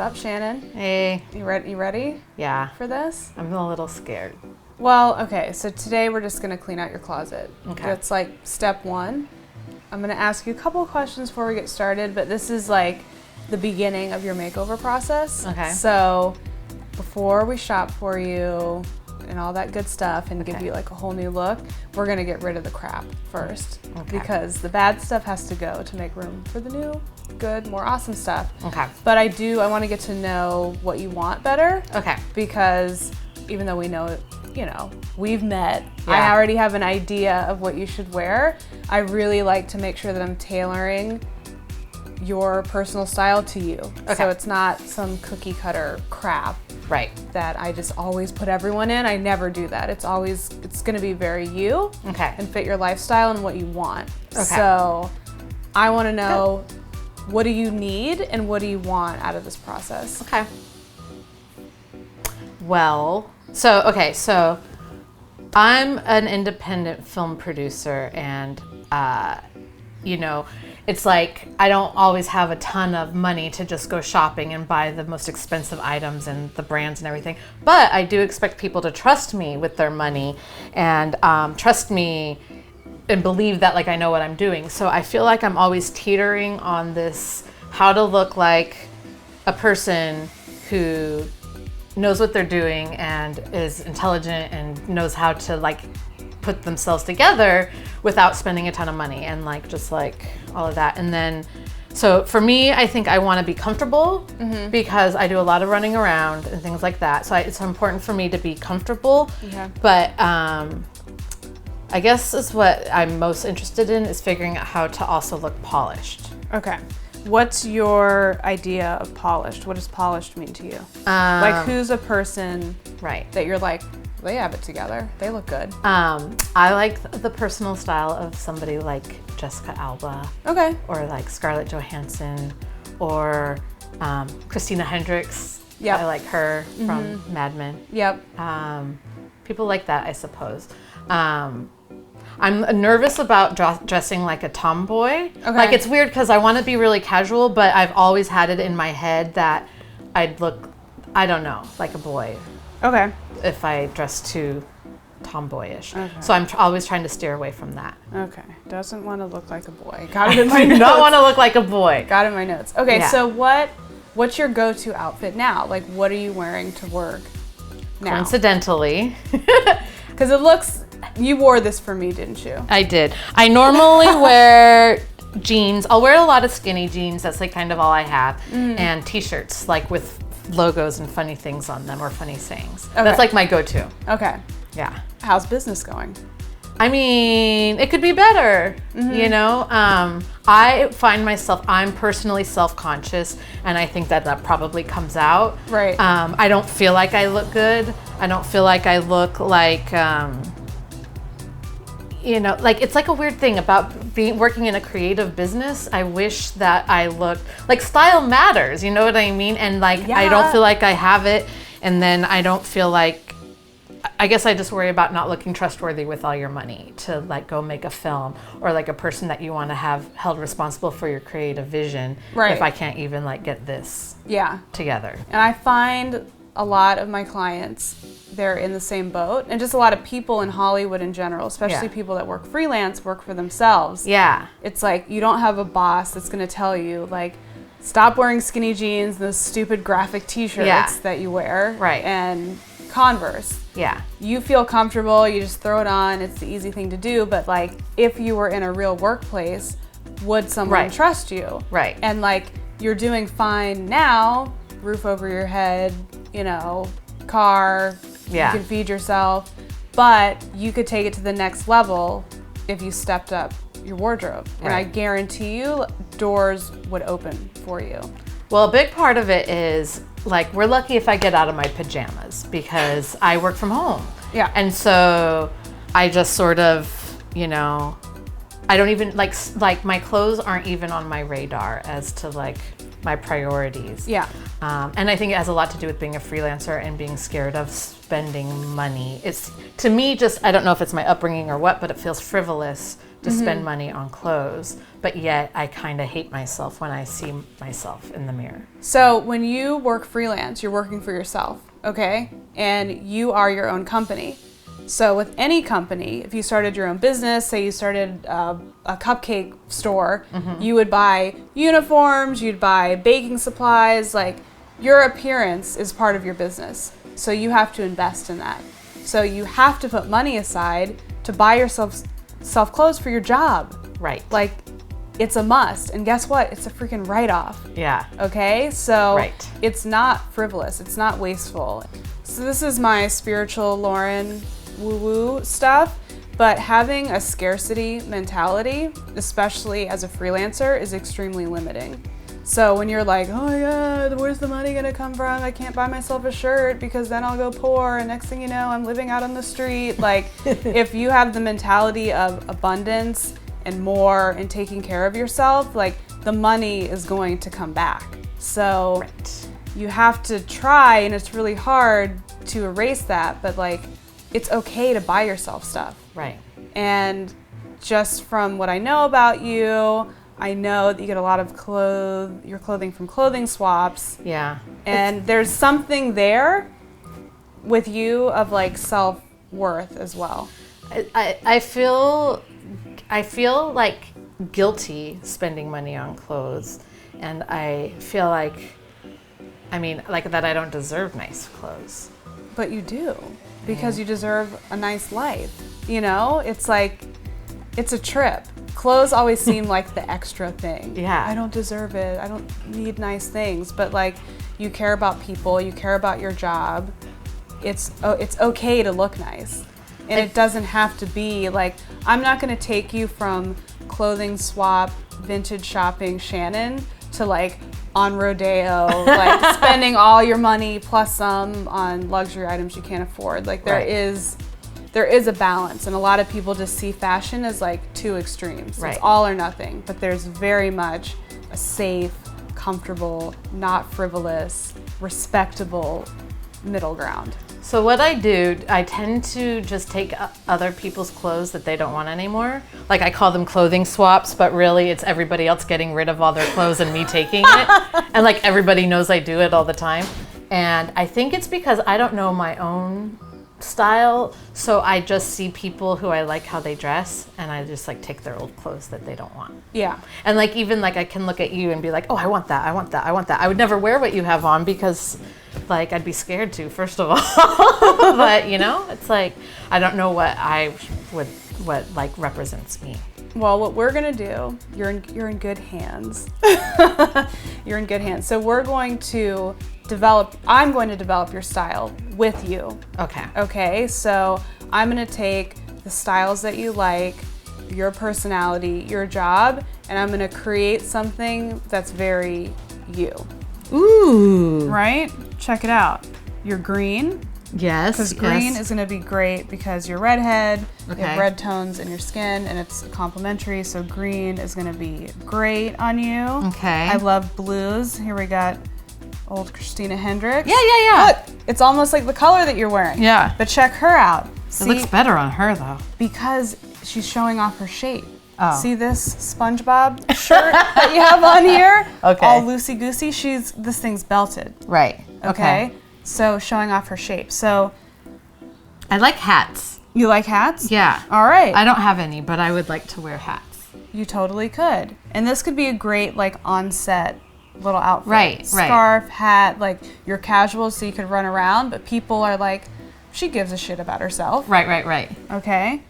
up, Shannon? Hey. You ready? Yeah. For this? I'm a little scared. Well, okay, so today we're just going to clean out your closet. Okay. That's like step one. I'm going to ask you a couple of questions before we get started, but this is like the beginning of your makeover process. Okay. So before we shop for you and all that good stuff and give you like a whole new look, we're going to get rid of the crap first. Okay. Because the bad stuff has to go to make room for the new, good, more awesome stuff. Okay. But I want to get to know what you want better. Okay. Because even though we know, we've met, Yeah. I already have an idea of what you should wear. I really like to make sure that I'm tailoring your personal style to you. Okay. So it's not some cookie cutter crap Right. that I just always put everyone in. I never do that. It's going to be very you Okay. and fit your lifestyle and what you want. Okay. So I want to know, what do you need and what do you want out of this process? Okay. Well, so I'm an independent film producer, and it's like I don't always have a ton of money to just go shopping and buy the most expensive items and the brands and everything. But I do expect people to trust me with their money and trust me and believe that like I know what I'm doing. So I feel like I'm always teetering on this how to look like a person who knows what they're doing and is intelligent and knows how to like put themselves together without spending a ton of money and like just like all of that. And then so for me, I think I want to be comfortable because I do a lot of running around and things like that. So it's important for me to be comfortable. Okay. But I guess is what I'm most interested in is figuring out how to also look polished. Okay. What's your idea of polished? What does polished mean to you? Like who's a person Right. that you're like, they have it together. They look good. I like the personal style of somebody like Jessica Alba. Okay. Or like Scarlett Johansson or Christina Hendricks. Yep. I like her from Mad Men. Yep. People like that, I suppose. I'm nervous about dressing like a tomboy. Okay. Like it's weird because I want to be really casual, but I've always had it in my head that I'd look, I don't know, like a boy Okay. if I dress too tomboyish. Okay. So I'm always trying to steer away from that. Okay. Doesn't want to look like a boy. Got it in my I do notes. not want to look like a boy. Got it in my notes. Okay, Yeah. so what's your go-to outfit now? Like what are you wearing to work now? Coincidentally. Because it looks, you wore this for me, didn't you? I did. I normally wear jeans. I'll wear a lot of skinny jeans. That's like kind of all I have. And t-shirts like with logos and funny things on them or funny sayings. Okay. That's like my go-to. Okay. Yeah. How's business going? I mean, it could be better, I find myself, I'm personally self-conscious, and I think that probably comes out. Right. I don't feel like I look good. I don't feel like I look like, like it's like a weird thing about working in a creative business. I wish that I looked, like style matters, you know what I mean? And like, I don't feel like I have it, and then I don't feel like, I guess I just worry about not looking trustworthy with all your money to like go make a film or like a person that you want to have held responsible for your creative vision. Right. If I can't even like get this together. And I find a lot of my clients, they're in the same boat, and just a lot of people in Hollywood in general, especially people that work freelance, work for themselves. Yeah. It's like you don't have a boss that's going to tell you like, stop wearing skinny jeans, those stupid graphic t-shirts that you wear. Right. And Converse. Yeah. You feel comfortable, you just throw it on, it's the easy thing to do, but like if you were in a real workplace, would someone trust you? Right. And like you're doing fine now, roof over your head, car, you can feed yourself, but you could take it to the next level if you stepped up your wardrobe. And I guarantee you doors would open for you. Well, a big part of it is like, we're lucky if I get out of my pajamas because I work from home. Yeah. And so I just sort of, I don't even like my clothes aren't even on my radar as to like my priorities. Yeah. And I think it has a lot to do with being a freelancer and being scared of spending money. It's, to me, just, I don't know if it's my upbringing or what, but it feels frivolous to spend money on clothes, but yet I kind of hate myself when I see myself in the mirror. So when you work freelance, you're working for yourself, okay? And you are your own company. So with any company, if you started your own business, say you started a cupcake store, you would buy uniforms, you'd buy baking supplies, like your appearance is part of your business. So you have to invest in that. So you have to put money aside to buy yourself clothes for your job. Right. Like, it's a must. And guess what? It's a freaking write-off. Yeah. Okay? So Right. it's not frivolous. It's not wasteful. So this is my spiritual Lauren woo-woo stuff. But having a scarcity mentality, especially as a freelancer, is extremely limiting. So when you're like, oh my God, where's the money gonna come from? I can't buy myself a shirt because then I'll go poor. And next thing you know, I'm living out on the street. Like, if you have the mentality of abundance and more and taking care of yourself, like, the money is going to come back. So Right. you have to try, and it's really hard to erase that, but like, it's okay to buy yourself stuff. Right. And just from what I know about you, I know that you get a lot of your clothing from clothing swaps. Yeah. And there's something there with you of like self-worth as well. I feel like guilty spending money on clothes, and I feel like, like that I don't deserve nice clothes. But you do, because you deserve a nice life. You know, it's like, it's a trip. Clothes always seem like the extra thing. Yeah. I don't deserve it. I don't need nice things. But like, you care about people, you care about your job. It's okay to look nice. And it doesn't have to be like, I'm not gonna take you from clothing swap, vintage shopping Shannon to like on Rodeo, like spending all your money plus some on luxury items you can't afford. Like there is a balance, and a lot of people just see fashion as like two extremes. Right. It's all or nothing, but there's very much a safe, comfortable, not frivolous, respectable middle ground. So what I do, I tend to just take other people's clothes that they don't want anymore. Like, I call them clothing swaps, but really it's everybody else getting rid of all their clothes and me taking it. And like, everybody knows I do it all the time. And I think it's because I don't know my own style, so I just see people who I like how they dress, and I just like take their old clothes that they don't want. Yeah. And like, even like, I can look at you and be like, oh, I want that, I want that, I want that. I would never wear what you have on because like, I'd be scared to, first of all. But you know, it's like, I don't know what like represents me. Well, what we're gonna do, you're in good hands. You're in good hands. So I'm going to develop your style with you. Okay. Okay, so I'm gonna take the styles that you like, your personality, your job, and I'm gonna create something that's very you. Ooh. Right? Check it out. You're green. Yes. Because green is going to be great because you're redhead, you Okay. have red tones in your skin, and it's complementary, so green is going to be great on you. Okay. I love blues. Here we got old Christina Hendricks. Yeah. Look, it's almost like the color that you're wearing. Yeah. But check her out. It looks better on her though. Because she's showing off her shape. Oh. See this SpongeBob shirt that you have on here? Okay. All loosey-goosey. This thing's belted. Right. Okay. So showing off her shape. So I like hats. you like hats? Yeah. All right. I don't have any, but I would like to wear hats. You totally could. And this could be a great like on-set little outfit. Right. Scarf, hat, like you're casual so you could run around, but people are like, she gives a shit about herself. Right. Okay.